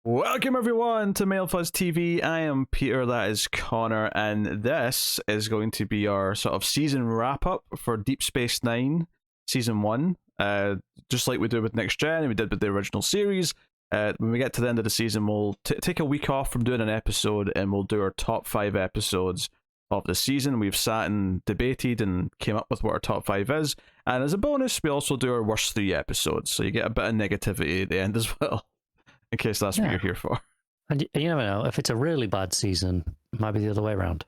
Welcome everyone to Mail Fuzz TV. I am Peter, that is Connor, and this is going to be our sort of season wrap up for Deep Space Nine Season 1. Just like we did with Next Gen and we did with the original series. When we get to the end of the season, we'll take a week off from doing an episode and we'll do our top 5 episodes of the season. We've sat and debated and came up with what our top 5 is. And as a bonus, we also do our worst 3 episodes. So you get a bit of negativity at the end as well. In case that's what you're here for. And you never know, if it's a really bad season, it might be the other way around.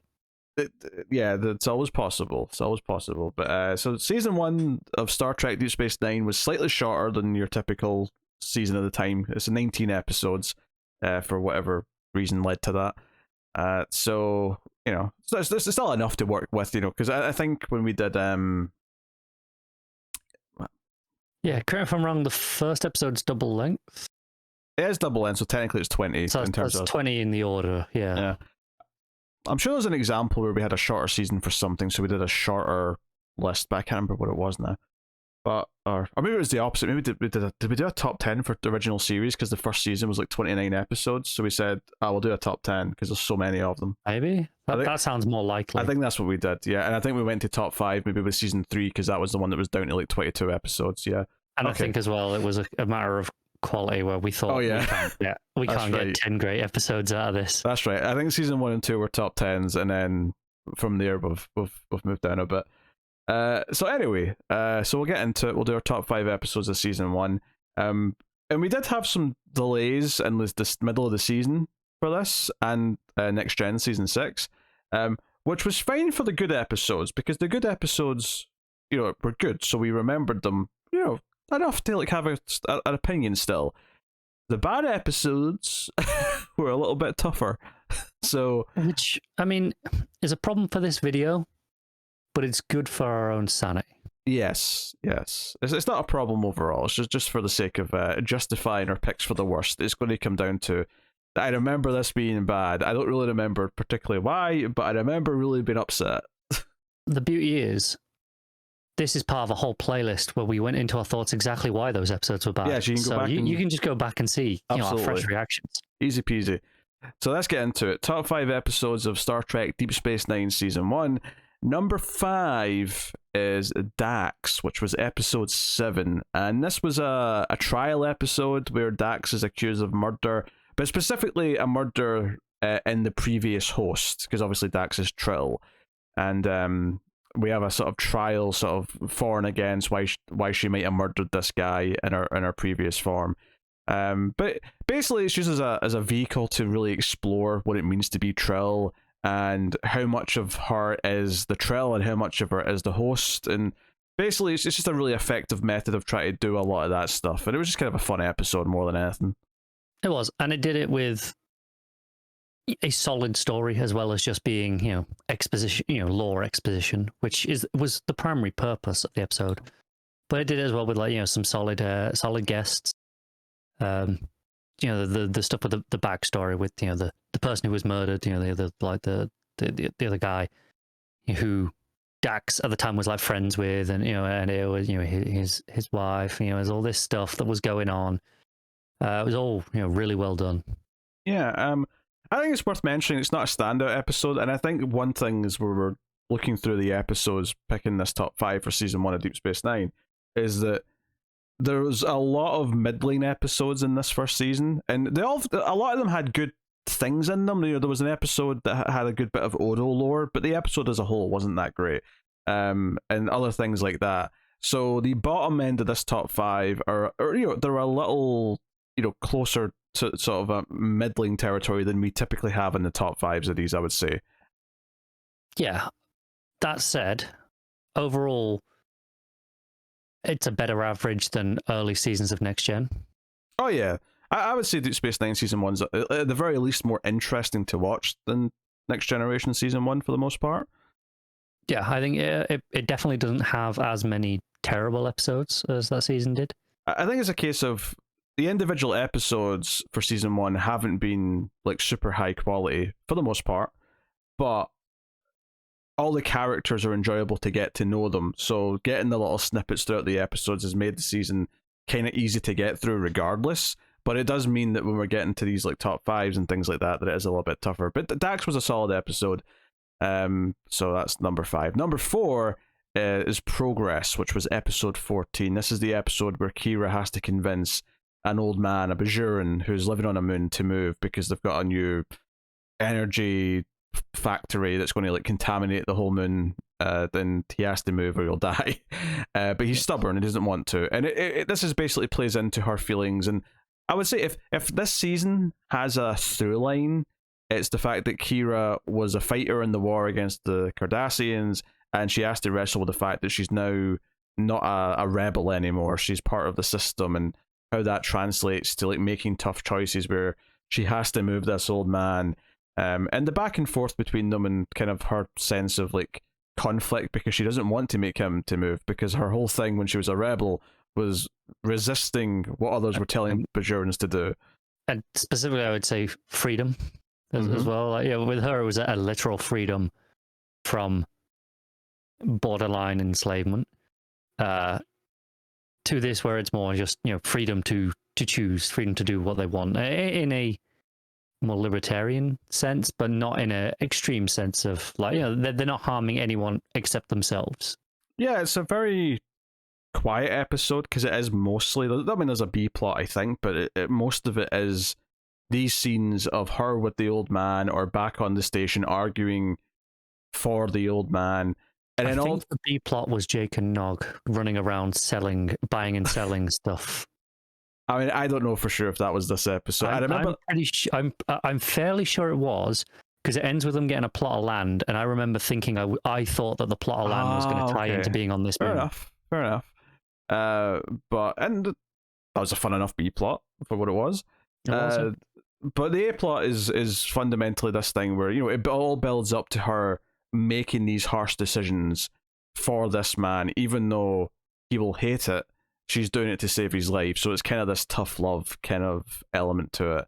Yeah, it's always possible. It's always possible. But so season 1 of Star Trek Deep Space Nine was slightly shorter than your typical season of the time. It's 19 episodes, for whatever reason led to that. So, you know, it's still enough to work with, you know, because I think when we did... Yeah, correct me if I'm wrong, the first episode's double length. It is double length, so technically it's 20. So in terms that's of 20 in the order, yeah. I'm sure there's an example where we had a shorter season for something, so we did a shorter list, but I can't remember what it was now. But or maybe it was the opposite. Maybe did we do a top 10 for the original series because the first season was like 29 episodes, so we said, we'll do a top 10 because there's so many of them. Maybe that sounds more likely. I think that's what we did, yeah. And I think we went to top 5 maybe with season 3 because that was the one that was down to like 22 episodes, yeah. And I think as well it was a matter of quality where we thought we can't get 10 great episodes out of this. That's right. I think season 1 and 2 were top 10s, and then from there we've moved down a bit. So anyway, so we'll get into it. We'll do our top 5 episodes of season 1. And we did have some delays in this middle of the season for this and Next Gen season 6, which was fine for the good episodes because the good episodes, you know, were good, so we remembered them, you know, enough to like have an opinion still. The bad episodes were a little bit tougher. So, which I mean is a problem for this video, but it's good for our own sanity. Yes. It's not a problem overall. It's just for the sake of justifying our picks for the worst. It's going to come down to, I remember this being bad. I don't really remember particularly why, but I remember really being upset. The beauty is, this is part of a whole playlist where we went into our thoughts exactly why those episodes were bad. Yeah, so you can go back you can just go back and see our fresh reactions. Easy peasy. So let's get into it. Top 5 episodes of Star Trek Deep Space Nine Season 1. Number 5 is Dax, which was episode 7. And this was a trial episode where Dax is accused of murder, but specifically a murder in the previous host, because obviously Dax is Trill. And we have a sort of trial, sort of for and against why she might have murdered this guy in her previous form. But basically, it's used as a vehicle to really explore what it means to be Trill and how much of her is the Trill and how much of her is the host. And basically, it's just a really effective method of trying to do a lot of that stuff. And it was just kind of a fun episode more than anything. It was, and it did it with a solid story as well as just being, you know, exposition, you know, lore exposition, which was the primary purpose of the episode. But it did as well with, like, you know, some solid guests. You know, the stuff with the backstory with, you know, the person who was murdered, you know, the other guy who Dax at the time was like friends with, and, you know, and it was, you know, his wife, you know, there's all this stuff that was going on. It was all, you know, really well done. Yeah, I think it's worth mentioning it's not a standout episode, and I think one thing is where we're looking through the episodes, picking this top 5 for season 1 of Deep Space Nine, is that there was a lot of middling episodes in this first season, and a lot of them had good things in them. You know, there was an episode that had a good bit of Odo lore, but the episode as a whole wasn't that great, and other things like that. So the bottom end of this top 5 are you know, they're a little, you know, closer to sort of a middling territory than we typically have in the top 5s of these, I would say. Yeah. That said, overall, it's a better average than early seasons of Next Gen. Oh, yeah. I would say Deep Space Nine Season 1's at the very least more interesting to watch than Next Generation Season 1 for the most part. Yeah, I think it definitely doesn't have as many terrible episodes as that season did. I think it's a case of the individual episodes for season 1 haven't been like super high quality for the most part, but all the characters are enjoyable to get to know them. So getting the little snippets throughout the episodes has made the season kind of easy to get through regardless. but it does mean that when we're getting to these like top fives and things like that, that it is a little bit tougher. But Dax was a solid episode. So that's number 5. Number 4 is Progress, which was episode 14. This is the episode where Kira has to convince an old man, a Bajoran, who's living on a moon to move because they've got a new energy factory that's going to like contaminate the whole moon. Then he has to move or he'll die. But he's stubborn and doesn't want to. And this is basically plays into her feelings. And I would say if this season has a through line, it's the fact that Kira was a fighter in the war against the Cardassians, and she has to wrestle with the fact that she's now not a rebel anymore. She's part of the system, and how that translates to like making tough choices where she has to move this old man. And the back and forth between them and kind of her sense of like conflict because she doesn't want to make him to move because her whole thing when she was a rebel was resisting what others were telling Bajorans to do. And specifically, I would say freedom as well. Like, yeah, with her, it was a literal freedom from borderline enslavement to this, where it's more just freedom to choose, freedom to do what they want in a more libertarian sense, but not in an extreme sense of like they're not harming anyone except themselves. Yeah, it's a very quiet episode because it is mostly, I mean, there's a B plot, I think, but most of it is these scenes of her with the old man or back on the station arguing for the old man. And I then think the B plot was Jake and Nog running around buying and selling stuff. I mean, I don't know for sure if that was this episode. I remember. I'm fairly sure it was, because it ends with them getting a plot of land, and I remember thinking I thought that the plot of land was going to tie into being on this moon. Fair enough. And that was a fun enough B plot for what it was. But the A plot is fundamentally this thing where it all builds up to her making these harsh decisions for this man, even though he will hate it. She's doing it to save his life, so it's kind of this tough love kind of element to it.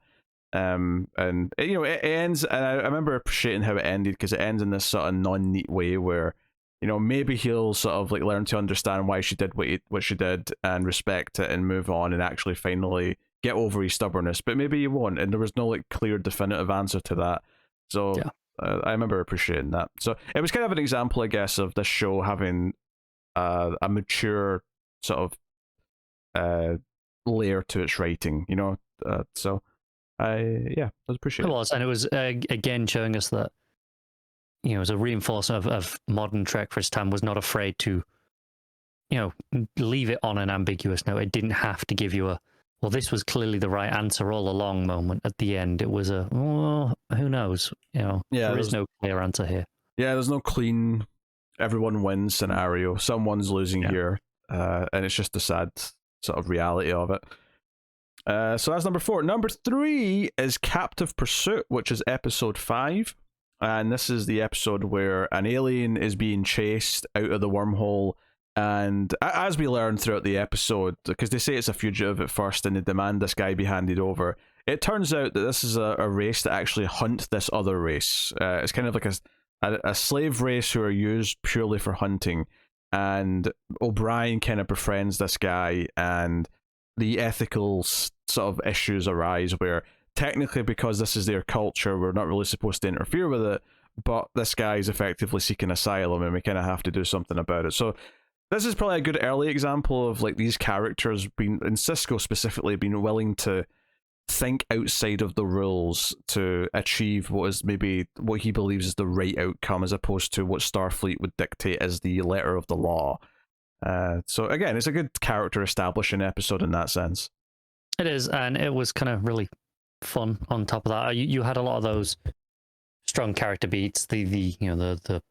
And it ends, and I remember appreciating how it ended because it ends in this sort of non-neat way where maybe he'll sort of like learn to understand why she did what she did and respect it and move on and actually finally get over his stubbornness, but maybe he won't, and there was no like clear definitive answer to that. So yeah. I remember appreciating that. So it was kind of an example, I guess, of this show having a mature sort of layer to its writing, so I was appreciated. It was, and it was again showing us that it was a reinforcement of modern Trek for its time, was not afraid to leave it on an ambiguous note. It didn't have to give you this was clearly the right answer all along moment at the end. It was who knows, there is no clear answer here. Yeah, there's no clean everyone wins scenario. Someone's losing here, and it's just a sad sort of reality of it. So that's number 4. Number 3 is Captive Pursuit, which is episode 5. And this is the episode where an alien is being chased out of the wormhole. And as we learn throughout the episode, because they say it's a fugitive at first and they demand this guy be handed over, it turns out that this is a race that actually hunt this other race. It's kind of like a slave race who are used purely for hunting. And O'Brien kind of befriends this guy, and the ethical sort of issues arise where technically, because this is their culture, we're not really supposed to interfere with it, but this guy is effectively seeking asylum and we kind of have to do something about it. So this is probably a good early example of like these characters being, in Cisco specifically, being willing to think outside of the rules to achieve what is maybe what he believes is the right outcome, as opposed to what Starfleet would dictate as the letter of the law. So again, it's a good character establishing episode in that sense. It is, and it was kind of really fun on top of that. You had a lot of those strong character beats, the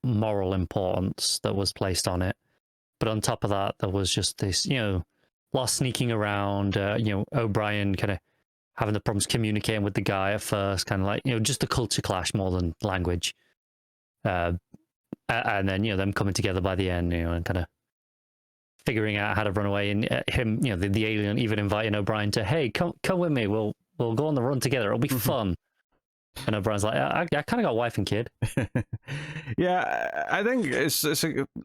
moral importance that was placed on it, but on top of that there was just this lost sneaking around, O'Brien kind of having the problems communicating with the guy at first, kind of like just the culture clash more than language, and then them coming together by the end, and kind of figuring out how to run away, and him the alien even inviting O'Brien to, hey, come with me, we'll go on the run together, it'll be fun. And O'Brien's like, I kind of got a wife and kid. Yeah, I think it's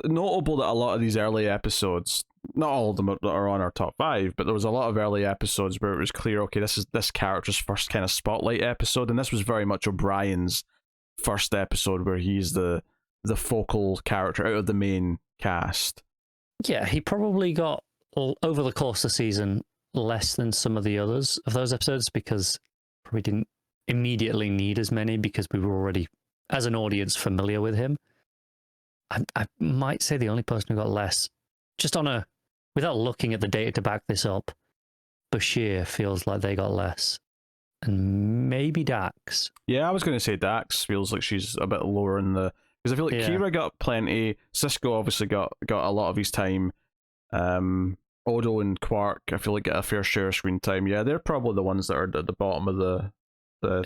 notable that a lot of these early episodes, not all of them are on our top 5, but there was a lot of early episodes where it was clear, okay, this is this character's first kind of spotlight episode, and this was very much O'Brien's first episode where he's the focal character out of the main cast. Yeah, he probably got, over the course of the season, less than some of the others of those episodes because we didn't immediately need as many because we were already, as an audience, familiar with him. I might say the only person who got less, just on a, without looking at the data to back this up, Bashir feels like they got less. And maybe Dax. Yeah, I was going to say Dax feels like she's a bit lower in the... Because I feel like Kira got plenty. Cisco obviously got a lot of his time. Odo and Quark, I feel like, get a fair share of screen time. Yeah, they're probably the ones that are at the bottom of the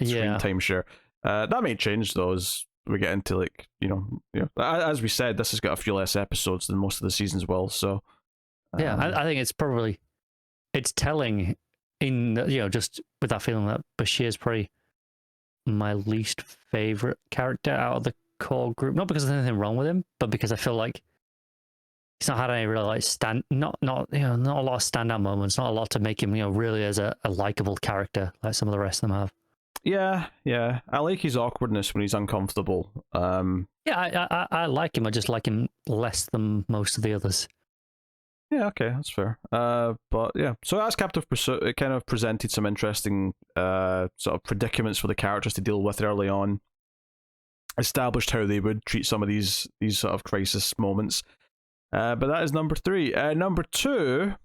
screen time share. That may change though as we get into, like, you know, as we said, this has got a few less episodes than most of the seasons will. So yeah, I think it's telling in, you know, just with that feeling that Bashir's probably my least favorite character out of the core group. Not because there's anything wrong with him, but because I feel like he's not had any real like not a lot of standout moments, not a lot to make him, you know, really as a likable character like some of the rest of them have. Yeah. I like his awkwardness when he's uncomfortable. Yeah, I like him. I just like him less than most of the others. Yeah, okay, that's fair. But yeah, so as Captive Pursuit, it kind of presented some interesting sort of predicaments for the characters to deal with early on. Established how they would treat some of these sort of crisis moments. But that is number 3. Number 2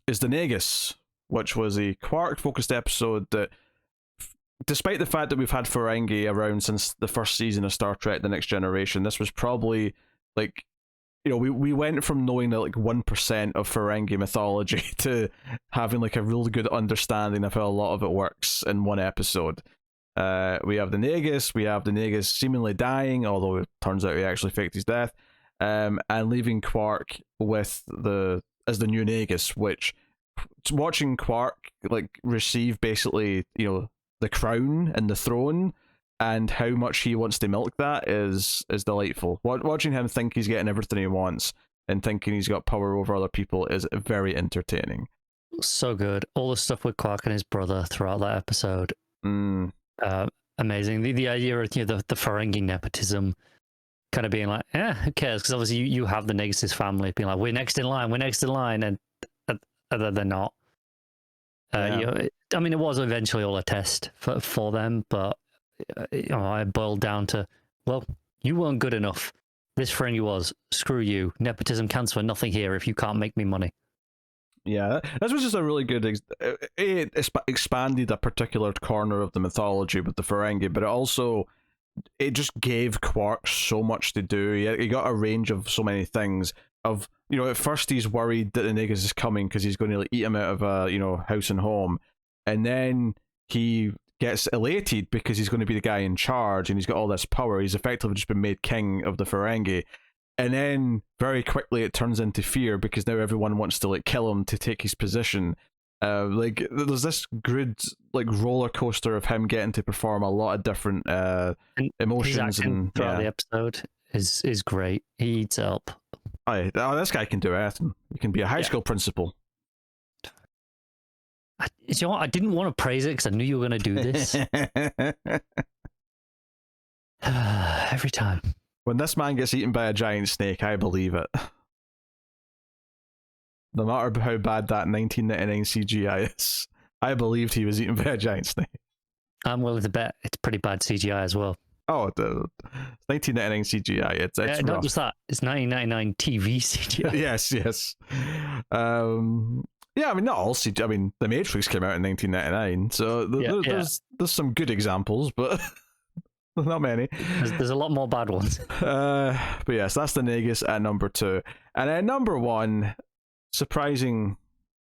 is the Negus, which was a Quark-focused episode that, despite the fact that we've had Ferengi around since the first season of Star Trek: The Next Generation, this was probably, like, you know, we went from knowing that like 1% of Ferengi mythology to having like a really good understanding of how a lot of it works in one episode. We have the Negus seemingly dying, although it turns out he actually faked his death, and leaving Quark as the new Negus, which, watching Quark like receive basically, you know, the crown and the throne, and how much he wants to milk that is delightful. Watching him think he's getting everything he wants and thinking he's got power over other people is very entertaining. So good. All the stuff with Quark and his brother throughout that episode. Amazing. The idea of, you know, the Ferengi nepotism kind of being like, who cares? Because obviously you have the Negus family being like, we're next in line, and they're not. You know, I mean, it was eventually all a test for them, but you know, I boiled down to, well, you weren't good enough. This Ferengi was. Screw you. Nepotism counts for nothing here if you can't make me money. Yeah, this was just a really good... It expanded a particular corner of the mythology with the Ferengi, but it just gave Quark so much to do. He got a range of so many things. Of, you know, at first he's worried that the Negus is coming because he's going to, like, eat him out of a, you know, house and home, and then he gets elated because he's going to be the guy in charge and he's got all this power. He's effectively just been made king of the Ferengi. And then very quickly it turns into fear because now everyone wants to like kill him to take his position. Like there's this good like roller coaster of him getting to perform a lot of different emotions and throughout the episode is great. He eats up. This guy can do anything. He can be a high school principal. You know what? I didn't want to praise it because I knew you were going to do this. Every time. When this man gets eaten by a giant snake, I believe it. No matter how bad that 1999 CGI is, I believed he was eaten by a giant snake. I'm willing to bet it's pretty bad CGI as well. Oh, the 1999 CGI. It's rough. Not just that. It's 1999 TV CGI. Yes. Yeah, I mean, not all CGI. I mean, The Matrix came out in 1999, so there's some good examples, but not many. There's a lot more bad ones. But yes, that's the Negus at number 2. And then number 1, surprising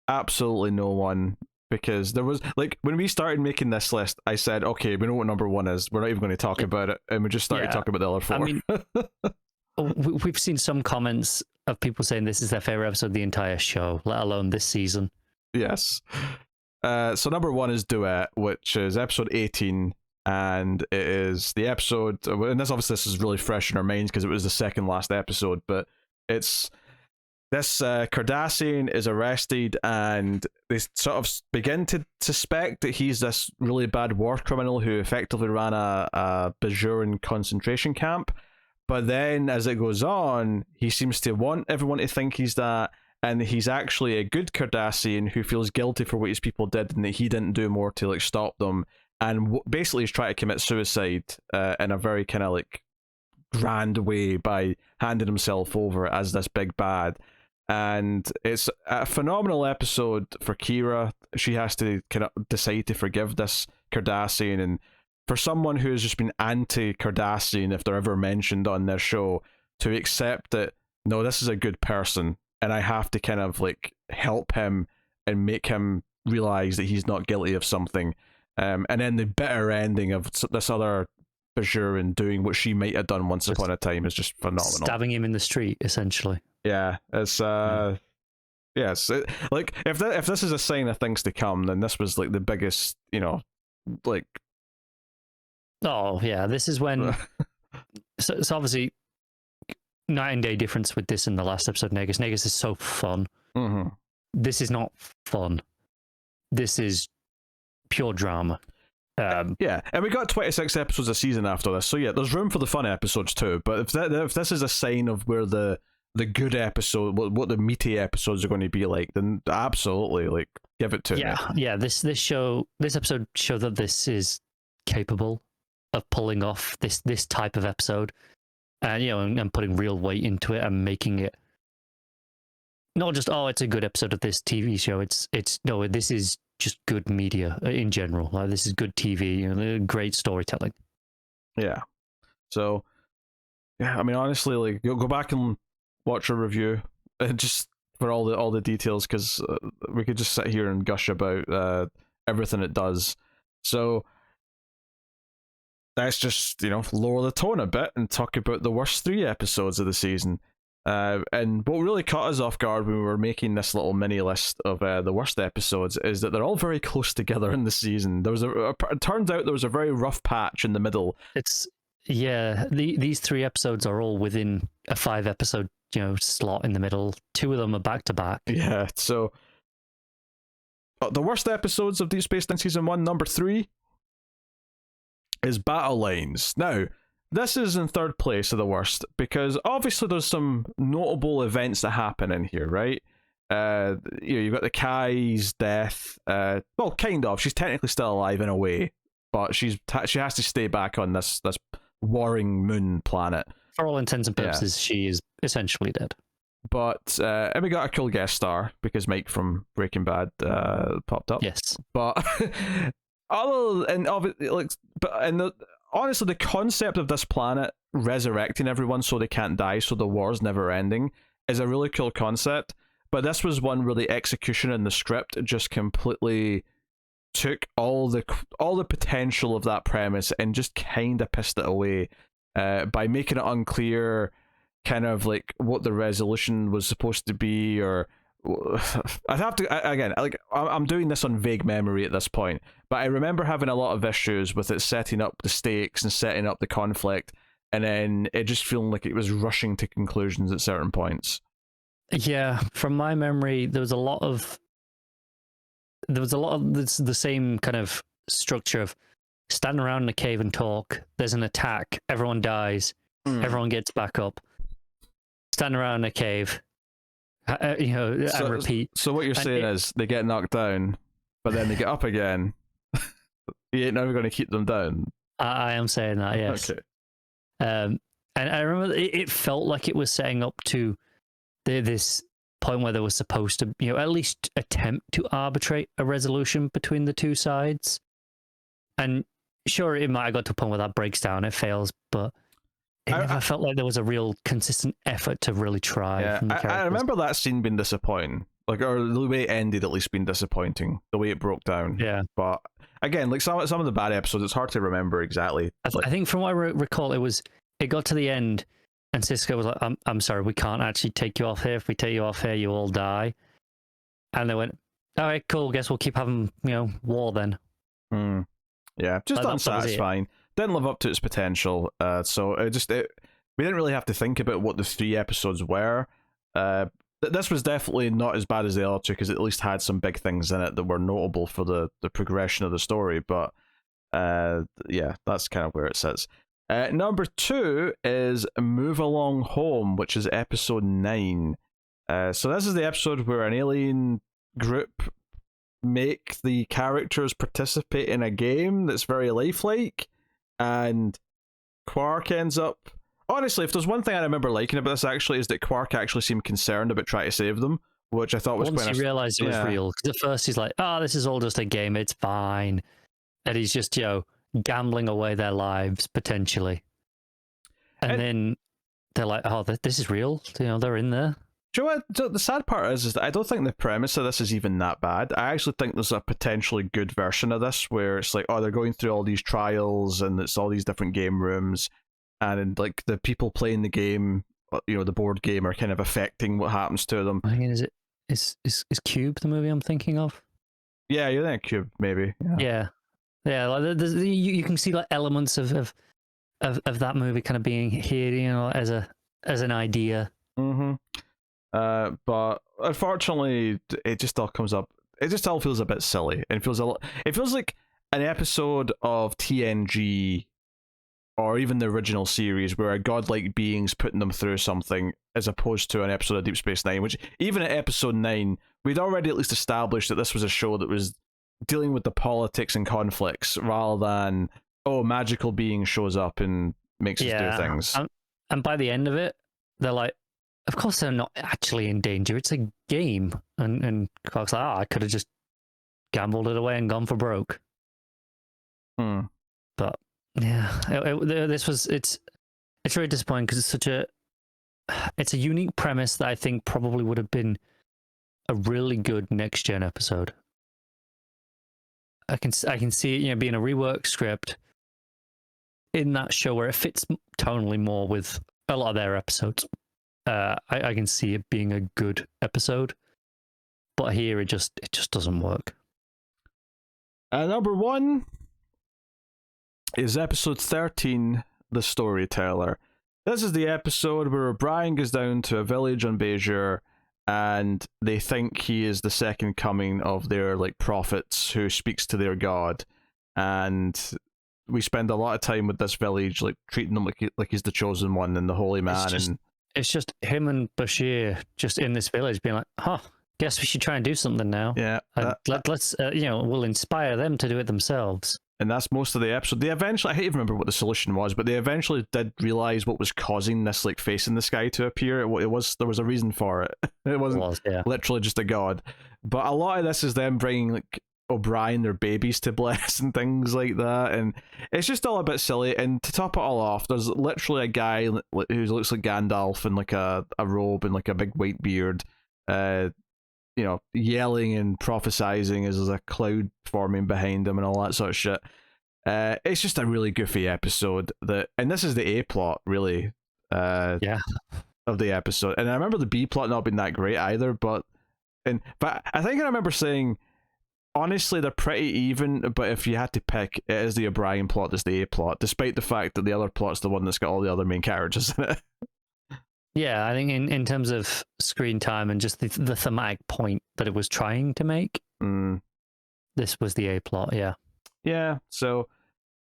absolutely no one, because there was, like, when we started making this list, I said, okay, we know what number 1 is. We're not even going to talk about it. And we just started talking about the other 4. I mean, we've seen some comments of people saying this is their favorite episode of the entire show, let alone this season. Yes. So number 1 is Duet, which is episode 18. And it is the episode, and this is really fresh in our minds because it was the second last episode, but it's this Cardassian is arrested, and they sort of begin to suspect that he's this really bad war criminal who effectively ran a Bajoran concentration camp. But then, as it goes on, he seems to want everyone to think he's that, and he's actually a good Cardassian who feels guilty for what his people did, and that he didn't do more to like stop them, and basically he's trying to commit suicide in a very kind of like grand way by handing himself over as this big bad. And it's a phenomenal episode for Kira. She has to kind of decide to forgive this Cardassian, and for someone who has just been anti-Cardassian, if they're ever mentioned on their show, to accept that, no, this is a good person, and I have to kind of like help him and make him realize that he's not guilty of something. And then the bitter ending of this other Bajoran doing what she might have done once upon a time is just phenomenal. Stabbing him in the street, essentially. Yeah, it's yes, like if this is a sign of things to come, then this was like the biggest, like. Oh yeah, this is when. so obviously, night and day difference with this and the last episode. Negus is so fun. Mm-hmm. This is not fun. This is pure drama. Yeah, and we got 26 episodes a season after this, so yeah, there's room for the fun episodes too. But if this is a sign of where the good episode, what the meaty episodes are going to be like, then absolutely, like, give it to me. Yeah. This episode showed that this is capable of pulling off this type of episode, and and putting real weight into it and making it not just it's a good episode of this TV show. It's no, this is just good media in general. Like, this is good TV, great storytelling. Yeah. So, yeah, I mean, honestly, like, go back and watch a review, just for all the details, because we could just sit here and gush about everything it does. So let's just lower the tone a bit and talk about the worst 3 episodes of the season. And what really caught us off guard when we were making this little mini list of the worst episodes is that they're all very close together in the season. There was it turns out there was a very rough patch in the middle. These 3 episodes are all within a 5 episode slot in the middle. 2 of them are back to back. Yeah, so the worst episodes of Deep Space Nine season 1, number 3 is Battle Lines. Now, this is in 3rd place of the worst, because obviously there's some notable events that happen in here, right? You've got the Kai's death. Well, kind of. She's technically still alive in a way, but she has to stay back on this warring moon planet. For all intents and purposes, she is essentially dead. But and we got a cool guest star because Mike from Breaking Bad popped up. Yes, but honestly, the concept of this planet resurrecting everyone so they can't die, so the war's never ending, is a really cool concept. But this was one where the execution and the script just completely took all the potential of that premise and just kind of pissed it away by making it unclear, kind of like what the resolution was supposed to be, or I'd have to again, like, I'm doing this on vague memory at this point, but I remember having a lot of issues with it setting up the stakes and setting up the conflict, and then it just feeling like it was rushing to conclusions at certain points. Yeah, from my memory, there was a lot of the same kind of structure of stand around in a cave and talk. There's an attack, everyone dies, everyone gets back up. Stand around in a cave. And repeat. So what you're saying is they get knocked down, but then they get up again. You ain't never going to keep them down. I am saying that, yes. Okay. And I remember it felt like it was setting up to this point where they were supposed to, at least attempt to arbitrate a resolution between the 2 sides. And sure, it might have got to a point where that breaks down, it fails, but I felt like there was a real consistent effort to really try. Yeah, I remember that scene being disappointing, or the way it ended at least being disappointing, the way it broke down. Yeah, but again, like some of the bad episodes, it's hard to remember exactly. I think from what I recall, it got to the end, and Sisko was like, "I'm sorry, we can't actually take you off here. If we take you off here, you all die." And they went, "All right, cool. Guess we'll keep having war then." Yeah, just unsatisfying. Didn't live up to its potential, so we didn't really have to think about what the 3 episodes were. This was definitely not as bad as the other two because it at least had some big things in it that were notable for the progression of the story. But yeah, that's kind of where it sits. Number 2 is Move Along Home, which is episode 9. So this is the episode where an alien group make the characters participate in a game that's very lifelike, and Quark ends up... Honestly, if there's one thing I remember liking about this, actually, is that Quark actually seemed concerned about trying to save them, which I thought was Once he realised it was real, because at first he's like, oh, this is all just a game, it's fine. And he's just, gambling away their lives, potentially. And then they're like, oh, this is real. They're in there. Do you know what? The sad part is that I don't think the premise of this is even that bad. I actually think there's a potentially good version of this where it's like, oh, they're going through all these trials and it's all these different game rooms, and like the people playing the game, the board game, are kind of affecting what happens to them. I mean, is Cube the movie I'm thinking of? Yeah, you're thinking Cube, maybe. Yeah. Like you can see like elements of that movie kind of being here, as an idea. Mm-hmm. But unfortunately, it just all comes up. It just all feels a bit silly, and it feels like an episode of TNG, or even the original series, where a godlike being's putting them through something, as opposed to an episode of Deep Space Nine. Which, even at episode 9, we'd already at least established that this was a show that was dealing with the politics and conflicts, rather than magical being shows up and makes us do things. And by the end of it, they're like, of course they're not actually in danger. It's a game. And Clark's like, I could have just gambled it away and gone for broke. But yeah, it's really disappointing because it's a unique premise that I think probably would have been a really good next gen episode. I can see it, being a reworked script in that show where it fits tonally more with a lot of their episodes. I can see it being a good episode, but here it just doesn't work. Number 1 is episode 13, The Storyteller. This is the episode where O'Brien goes down to a village on Bajor, and they think he is the second coming of their prophets who speaks to their god, and we spend a lot of time with this village, treating him like he's the chosen one and the holy man. It's just him and Bashir just in this village being like, guess we should try and do something now. Yeah. Let's we'll inspire them to do it themselves. And that's most of the episode. They eventually, I hate to remember what the solution was, but they eventually did realize what was causing this face in the sky to appear. There was a reason for it. It wasn't literally just a god. But a lot of this is them bringing O'Brien their babies to bless and things like that, and it's just all a bit silly. And to top it all off, there's literally a guy who looks like Gandalf in a robe and a big white beard, yelling and prophesizing as there's a cloud forming behind him and all that sort of shit. It's just a really goofy episode and this is the A plot really of the episode. And I remember the B plot not being that great either, but I think I remember saying, honestly, they're pretty even, but if you had to pick, it is the O'Brien plot that's the A plot, despite the fact that the other plot's the one that's got all the other main characters in it. Yeah, I think in terms of screen time and just the thematic point that it was trying to make, this was the A plot, yeah. Yeah, so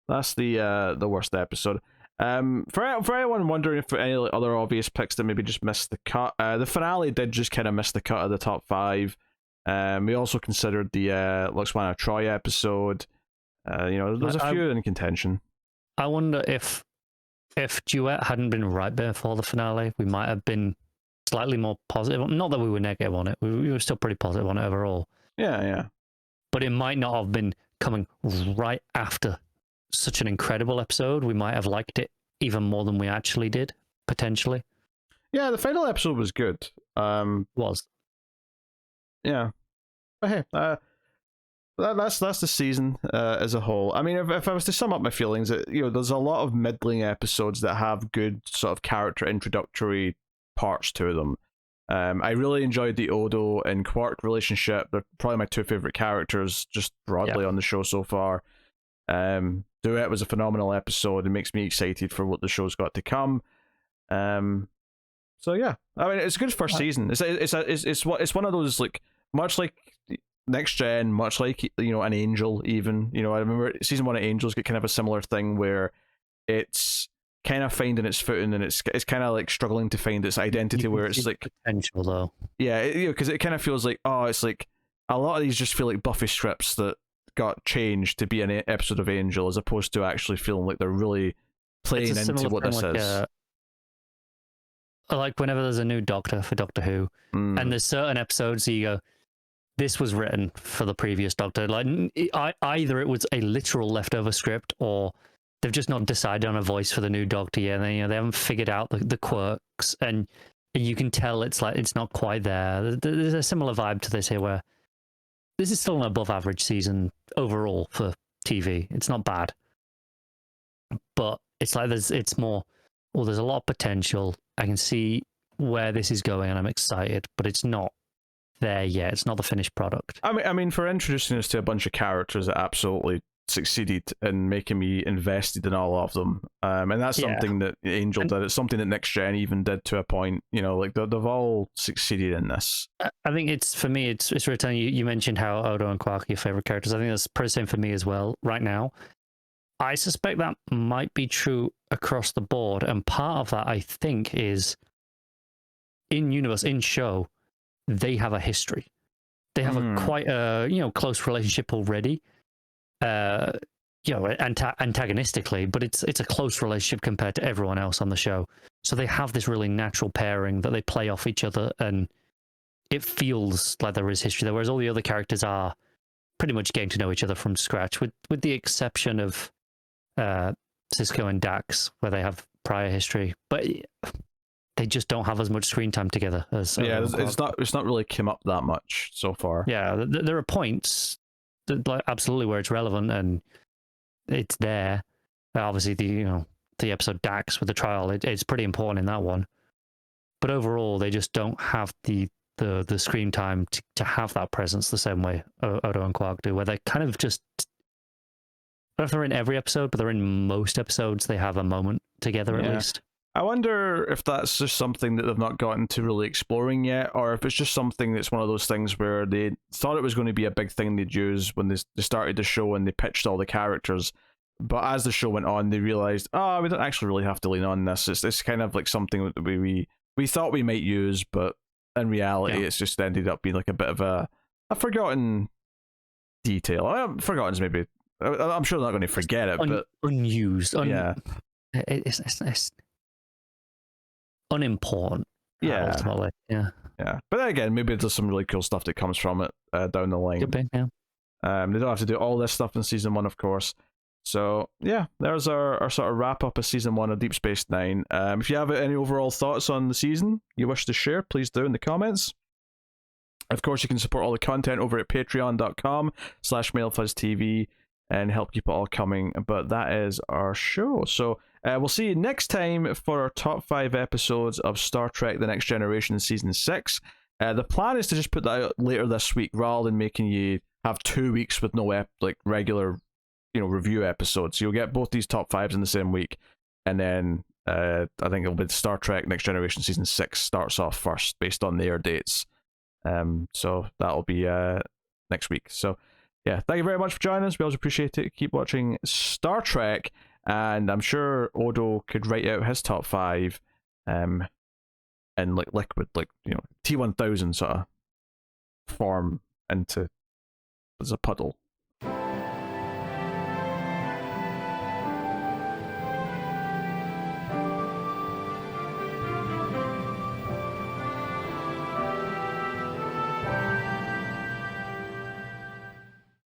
that's the worst episode. For anyone wondering if any other obvious picks that maybe just missed the cut, the finale did just kind of miss the cut of the top 5. We also considered the Luxwana Troy episode. There's a few in contention. I wonder if Duet hadn't been right before the finale, we might have been slightly more positive. Not that we were negative on it. We were still pretty positive on it overall. Yeah. But it might not have been coming right after such an incredible episode. We might have liked it even more than we actually did, potentially. Yeah, the final episode was good. Was. Yeah. But hey, that's the season as a whole. I mean, if I was to sum up my feelings, there's a lot of middling episodes that have good sort of character introductory parts to them. I really enjoyed the Odo and Quark relationship. They're probably my 2 favorite characters just broadly on the show so far. Duet was a phenomenal episode. It makes me excited for what the show's got to come. So yeah, I mean, it's a good first season. It's one of those, like, much like Next Gen, much like, an Angel. Even, I remember season 1 of Angels get kind of a similar thing where it's kind of finding its footing, and it's kind of like struggling to find its identity, where it's like potential though. Yeah, because it kind of feels like, it's like a lot of these just feel like Buffy scripts that got changed to be an episode of Angel, as opposed to actually feeling like they're really playing into what this is. Like whenever there's a new Doctor for Doctor Who, and there's certain episodes you go, this was written for the previous Doctor. Like either it was a literal leftover script, or they've just not decided on a voice for the new Doctor yet. And, they haven't figured out the quirks, and you can tell it's like it's not quite there. There's a similar vibe to this here, where this is still an above average season overall for TV. It's not bad, but it's like there's more. Well, there's a lot of potential. I can see where this is going, and I'm excited, but it's not there yet. It's not the finished product. I mean, for introducing us to a bunch of characters that absolutely succeeded in making me invested in all of them, and that's something that Angel did. It's something that Next Gen even did to a point. Like they've all succeeded in this. I think for me, it's returning. You mentioned how Odo and Quark are your favorite characters. I think that's pretty same for me as well right now. I suspect that might be true across the board, and part of that, I think, is in universe, in show, they have a history. They have quite a close relationship already. Antagonistically, but it's a close relationship compared to everyone else on the show. So they have this really natural pairing that they play off each other, and it feels like there is history there. Whereas all the other characters are pretty much getting to know each other from scratch, with the exception of Cisco and Dax, where they have prior history, but they just don't have as much screen time together as it's not really come up that much so far. Yeah, there are points that, like, absolutely where it's relevant and it's there. Obviously, the episode Dax with the trial, it's pretty important in that one. But overall, they just don't have the screen time to have that presence the same way Odo and Quark do, where they kind of just, I don't know if they're in every episode, but they're in most episodes. They have a moment together at least. I wonder if that's just something that they've not gotten to really exploring yet, or if it's just something that's one of those things where they thought it was going to be a big thing they'd use when they started the show and they pitched all the characters. But as the show went on, they realized, we don't actually really have to lean on this. It's kind of like something that we thought we might use, but in reality, it's just ended up being like a bit of a forgotten detail. Forgotten's maybe. I'm sure they're not going to forget it, but unused. It's unimportant. Ultimately. Yeah. But then again, maybe there's some really cool stuff that comes from it down the line. Could be, yeah. They don't have to do all this stuff in season 1, of course. So yeah, there's our sort of wrap up of season 1 of Deep Space Nine. If you have any overall thoughts on the season you wish to share, please do in the comments. Of course, you can support all the content over at patreon.com/MailFuzzTV and help keep it all coming. But that is our show. So we'll see you next time for our top 5 episodes of Star Trek The Next Generation season 6. The plan is to just put that out later this week, rather than making you have 2 weeks with no regular review episodes. So you'll get both these top 5s in the same week, and then I think it'll be Star Trek Next Generation season 6 starts off first based on their dates. So that'll be next week. So yeah, thank you very much for joining us. We always appreciate it. Keep watching Star Trek, and I'm sure Odo could write out his top 5 in liquid, T1000 sort of form into as a puddle.